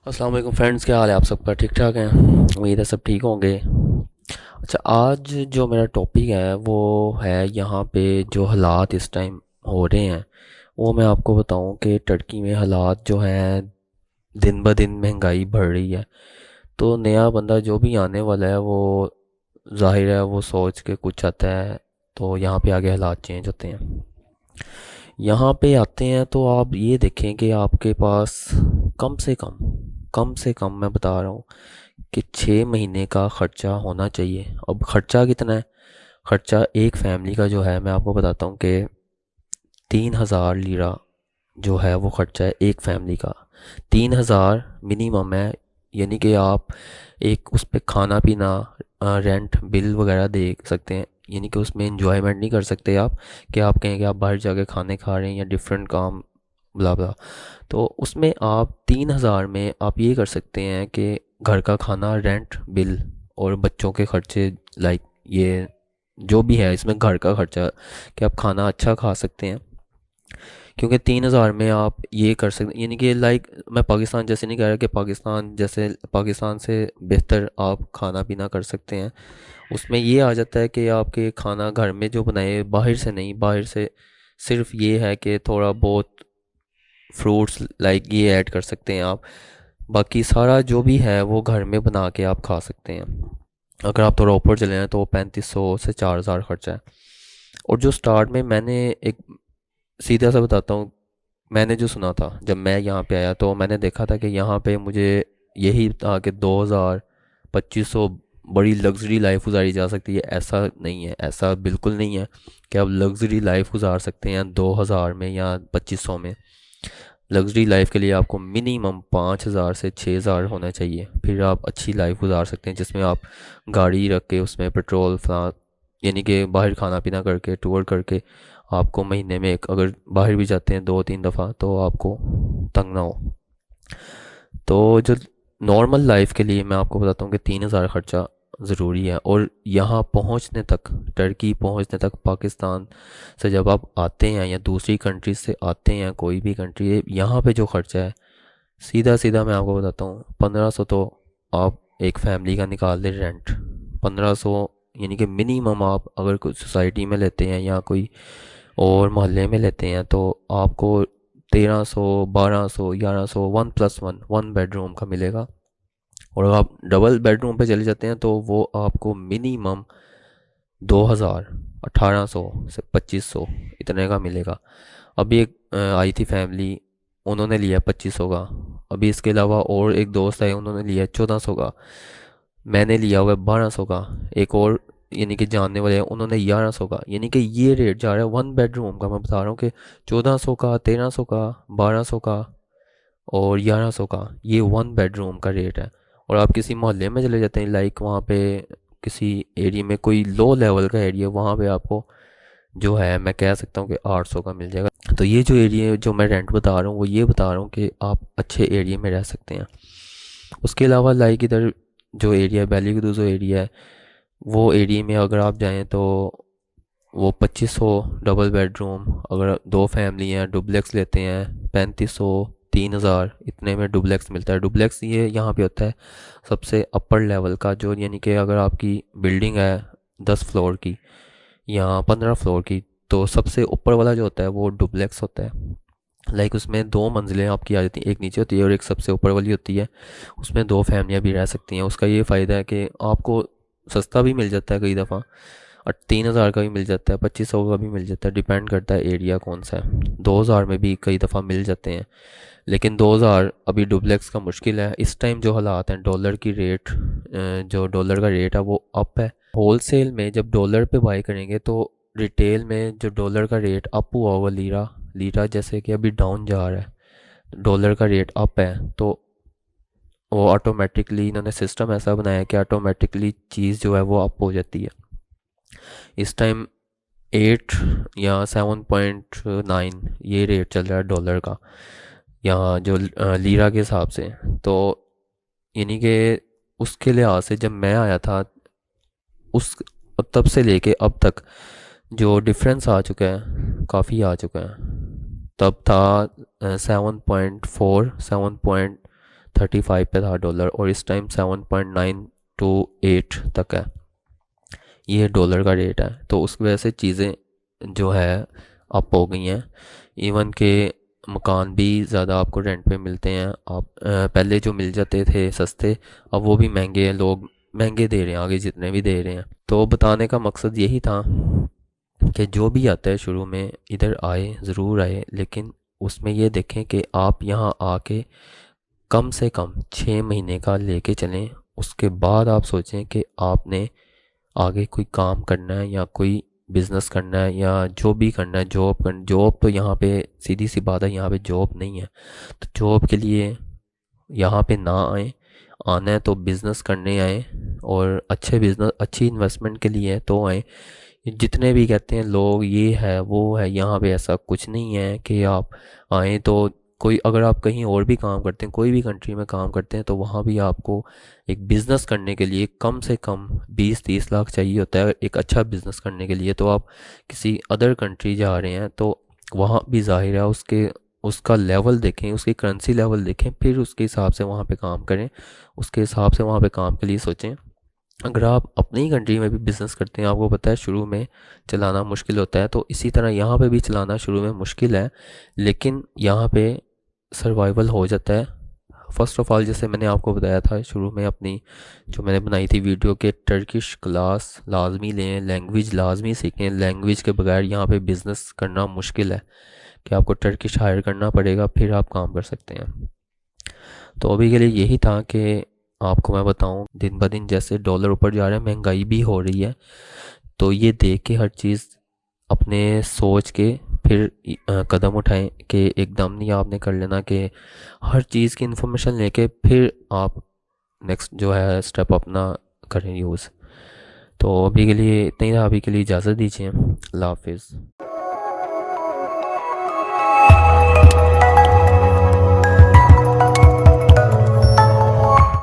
अस्सलाम वालेकुम फ्रेंड्स, क्या हाल है आप सबका? ठीक ठाक हैं? उम्मीद है सब ठीक होंगे। अच्छा, आज जो मेरा टॉपिक है वो है यहाँ पे जो हालात इस टाइम हो रहे हैं वो मैं आपको बताऊं कि टर्की में हालात जो हैं दिन ब दिन महंगाई बढ़ रही है। तो नया बंदा जो भी आने वाला है वो जाहिर है वो सोच के कुछ आता है, तो यहाँ पे आगे हालात चेंज होते हैं। यहाँ पे आते हैं तो आप ये देखें कि आपके पास कम से कम मैं बता रहा हूँ कि 6 महीने का खर्चा होना चाहिए। अब खर्चा कितना है? खर्चा एक फैमिली का जो है मैं आपको बताता हूँ कि 3,000 लीरा जो है वो खर्चा है एक फैमिली का। 3,000 मिनिमम है। यानी कि आप एक उस पे खाना पीना, रेंट बिल वगैरह दे सकते हैं। यानी कि उसमें इंजॉयमेंट नहीं कर सकते आप कि आप कहें कि आप बाहर जाके खाने खा रहे हैं या डिफरेंट काम ब्ला ब्ला। तो उसमें आप 3,000 में आप ये कर सकते हैं कि घर का खाना, रेंट बिल और बच्चों के खर्चे, लाइक ये जो भी है इसमें घर का खर्चा, कि आप खाना अच्छा खा सकते हैं। क्योंकि 3,000 में आप ये कर सकते, यानी कि लाइक मैं पाकिस्तान जैसे नहीं कह रहा कि पाकिस्तान से बेहतर आप खाना पीना कर सकते हैं। उसमें ये आ जाता है कि आपके खाना घर में जो बनाए, बाहर से नहीं, बाहर से सिर्फ ये है कि थोड़ा बहुत फ्रूट्स लाइक ये ऐड कर सकते हैं आप। बाकी सारा जो भी है वो घर में बना के आप खा सकते हैं। अगर आप थोड़ा ऊपर चले हैं तो 3,500 से 4,000 खर्चा है। और जो स्टार्ट में मैंने एक सीधा सा बताता हूँ, मैंने जो सुना था जब मैं यहाँ पे आया तो मैंने देखा था कि यहाँ पे मुझे यही था कि 2,000 2,500 बड़ी लग्जरी लाइफ गुजारी जा सकती है। ऐसा नहीं है, ऐसा बिल्कुल नहीं है कि आप लग्जरी लाइफ गुजार सकते हैं 2,000 में या 2,500 में। लग्जरी लाइफ के लिए आपको मिनिमम 5,000 से 6,000 होना चाहिए, फिर आप अच्छी लाइफ गुजार सकते हैं जिसमें आप गाड़ी रख के उसमें पेट्रोल फला, यानी कि बाहर खाना पीना करके टूर करके आपको महीने में एक, अगर बाहर भी जाते हैं 2-3 दफ़ा, तो आपको तंग ना हो। तो जो नॉर्मल लाइफ के लिए मैं आपको बताता हूँ कि 3,000 खर्चा ज़रूरी है। और यहाँ पहुँचने तक, टर्की पहुँचने तक पाकिस्तान से जब आप आते हैं या दूसरी कंट्री से आते हैं, कोई भी कंट्री, यहाँ पे जो खर्चा है सीधा सीधा मैं आपको बताता हूँ, 1,500 तो आप एक फैमिली का निकाल दें रेंट। 1,500 यानी कि मिनिमम आप अगर कोई सोसाइटी में लेते हैं या कोई और मोहल्ले में लेते हैं तो आपको 1,300, 1,200, 1,100, 1+1 वन बेडरूम का मिलेगा। और अगर आप डबल बेडरूम पे चले जाते हैं तो वो आपको मिनिमम 2,000, 1,800 से 2,500 इतने का मिलेगा। अभी एक आई थी फैमिली, उन्होंने लिया 2,500 का। अभी इसके अलावा और एक दोस्त है, उन्होंने लिया 1,400 का। मैंने लिया हुआ है 1,200 का। एक और यानी कि जानने वाले हैं, उन्होंने 1,100 का। यानी कि ये रेट जा रहा है वन बेडरूम का। मैं बता रहा हूँ कि 1,400 का, 1,300 का, 1,200 का और 1,100 का, ये वन बेडरूम का रेट है। और आप किसी मोहल्ले में चले जाते हैं, लाइक वहाँ पे किसी एरिया में, कोई लो लेवल का एरिया, वहाँ पे आपको जो है मैं कह सकता हूँ कि 800 का मिल जाएगा। तो ये जो एरिया जो मैं रेंट बता रहा हूँ वो ये बता रहा हूँ कि आप अच्छे एरिया में रह सकते हैं। उसके अलावा लाइक इधर जो एरिया है, बेलीगुरु जो एरिया है, वो एरिया में अगर आप जाएं तो वो 2,500 डबल बेडरूम, अगर दो फैमिली हैं डुप्लेक्स लेते हैं 3,500, 3,000 इतने में डुप्लेक्स मिलता है। डुप्लेक्स ये यहाँ पे होता है सबसे अपर लेवल का, जो यानी कि अगर आपकी बिल्डिंग है 10 फ्लोर की या 15 फ्लोर की, तो सबसे ऊपर वाला जो होता है वो डुप्लेक्स होता है। लाइक उसमें दो मंजिलें आपकी आ जाती हैं, एक नीचे होती है और एक सबसे ऊपर वाली होती है। उसमें दो फैमिलियाँ भी रह सकती हैं। उसका ये फ़ायदा है कि आपको सस्ता भी मिल जाता है कई दफ़ा, और 3,000 का भी मिल जाता है, 2,500 का भी मिल जाता है, डिपेंड करता है एरिया कौन सा है। 2,000 में भी कई दफ़ा मिल जाते हैं। लेकिन 2,000 अभी डुप्लेक्स का मुश्किल है इस टाइम। जो हालात हैं, डॉलर की रेट, जो डॉलर का रेट है वो अप है। होलसेल में जब डॉलर पे बाई करेंगे तो रिटेल में जो डॉलर का रेट अप हुआ हुआ, लीरा लीरा जैसे कि अभी डाउन जा रहा है, डॉलर का रेट अप है, तो वो ऑटोमेटिकली इन्होंने सिस्टम ऐसा बनाया है कि ऑटोमेटिकली चीज़ जो है वो अप हो जाती है। इस टाइम 8 या 7.9 ये रेट चल रहा है डॉलर का, यहाँ जो लीरा के हिसाब से। तो यानी कि उसके लिहाज से जब मैं आया था, उस तब से लेके अब तक जो डिफरेंस आ चुका है, काफ़ी आ चुका है। तब था 7.4, 35 पे था डॉलर, और इस टाइम 7.928 तक है। ये डॉलर का रेट है, तो उसकी वजह से चीज़ें जो है अप हो गई हैं। इवन के मकान भी ज़्यादा आपको रेंट पे मिलते हैं। आप पहले जो मिल जाते थे सस्ते, अब वो भी महंगे हैं, लोग महंगे दे रहे हैं आगे जितने भी दे रहे हैं। तो बताने का मकसद यही था कि जो भी आता है शुरू में इधर आए, ज़रूर आए, लेकिन उसमें ये देखें कि आप यहाँ आके कम से कम 6 महीने का लेके चलें। उसके बाद आप सोचें कि आपने आगे कोई काम करना है या कोई बिजनेस करना है या जो भी करना है, जॉब तो यहाँ पे सीधी सी बात है, यहाँ पे जॉब नहीं है। तो जॉब के लिए यहाँ पे ना आए, आना है तो बिज़नेस करने आए, और अच्छे बिज़नेस अच्छी इन्वेस्टमेंट के लिए तो आए। जितने भी कहते हैं लोग ये है वो है, यहाँ पे ऐसा कुछ नहीं है कि आप आए तो कोई, अगर आप कहीं और भी काम करते हैं, कोई भी कंट्री में काम करते हैं, तो वहाँ भी आपको एक बिज़नेस करने के लिए कम से कम 20-30 लाख चाहिए होता है एक अच्छा बिज़नेस करने के लिए। तो आप किसी अदर कंट्री जा रहे हैं तो वहाँ भी जाहिर है उसके उसका लेवल देखें, उसकी करेंसी लेवल देखें, फिर उसके हिसाब से वहाँ पे काम करें, उसके हिसाब से वहाँ पे काम के लिए सोचें। अगर आप अपनी ही कंट्री में भी बिज़नेस करते हैं, आपको पता है शुरू में चलाना मुश्किल होता है, तो इसी तरह यहाँ पे भी चलाना शुरू में मुश्किल है, लेकिन यहाँ पे सर्वाइवल हो जाता है। फर्स्ट ऑफ ऑल, जैसे मैंने आपको बताया था शुरू में अपनी जो मैंने बनाई थी वीडियो, के टर्किश क्लास लाजमी लें, लैंग्वेज लाजमी सीखें। लैंग्वेज के बगैर यहाँ पे बिज़नेस करना मुश्किल है, कि आपको टर्किश हायर करना पड़ेगा फिर आप काम कर सकते हैं। तो अभी के लिए यही था कि आपको मैं बताऊं, दिन ब दिन जैसे डॉलर ऊपर जा रहा है, महंगाई भी हो रही है, तो ये देख के हर चीज़ अपने सोच के फिर कदम उठाएं, कि एकदम नहीं आपने कर लेना कि हर चीज़ की इन्फॉर्मेशन लेके फिर आप नेक्स्ट जो है स्टेप अपना करें यूज़। तो अभी के लिए इतना ही था, अभी के लिए इजाज़त दीजिए। अल्लाह हाफिज़।